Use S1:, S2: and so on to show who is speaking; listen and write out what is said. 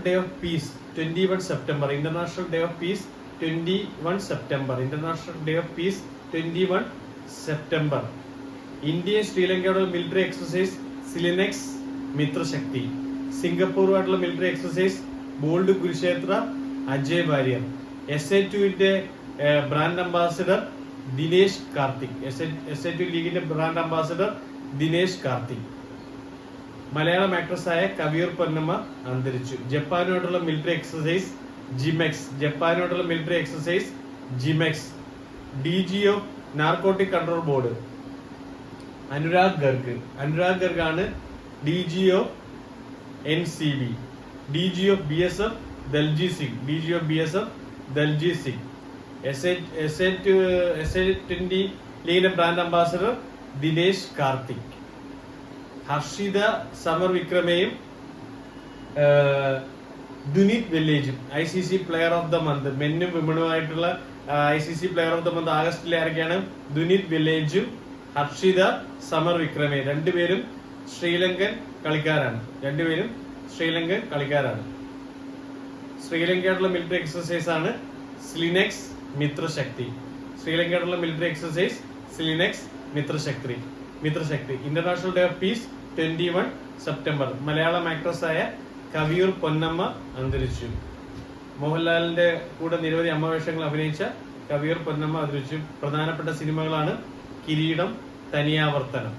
S1: Day of Peace 21 September International Day of Peace 21 September International Day of Peace 21 September ഇന്ത്യയും ശ്രീലങ്കയുടെ military exercise SLINEX Mitra Shakti. സിംഗപ്പൂറുമായിട്ടുള്ള military exercise bold Kurukshetra Ajeya Warrior. SA2ന്റെ brand ambassador Dinesh Karthik. SA2 ലീഗിന്റെ brand ambassador Dinesh Karthik. Malayalam ആക്ട്രസായ കവിയൂർ പൊന്നമ്മ അന്തരിച്ചു. ജപ്പാനുമായിട്ടുള്ള military exercise JIMEX. ജപ്പാനുമായിട്ടുള്ള military exercise JIMEX. DG of narcotic control board Anurag Garg. Anurag Garg ആണ് DG of NCB. DG of BSF Daljeet Singh. DG of BSF Daljeet Singh. SA20 ലീഗിന്റെ brand ambassador Dinesh Karthik. Harshitha Samarawickrama വിക്രമയും Dunith വില്ലേജും ICC player of the month. മെന്നും വിമണുമായിട്ടുള്ള ICC player of the month ആഗസ്റ്റിലെ ആരൊക്കെയാണ്? ദുനീത് വില്ലേജും ഹർഷിത സമർ വിക്രമയും. രണ്ടുപേരും ശ്രീലങ്കൻ കളിക്കാരാണ്. ശ്രീലങ്കയായിട്ടുള്ള മിലിറ്ററി എക്സസൈസ് ആണ് സിലിനെക്സ് മിത്രശക്തി. ശ്രീലങ്കയായിട്ടുള്ള military exercise SLINEX Mitra Shakti. International day of peace 21 September. Malayalam ആക്ട്രസായ കവിയൂർ പൊന്നമ്മ അന്തരിച്ചു. മോഹൻലാലിന്റെ കൂടെ നിരവധി അമ്മവേഷങ്ങൾ അഭിനയിച്ച കവിയൂർ പൊന്നമ്മ അന്തരിച്ചു. പ്രധാനപ്പെട്ട സിനിമകളാണ് കിരീടം, തനിയാവർത്തനം.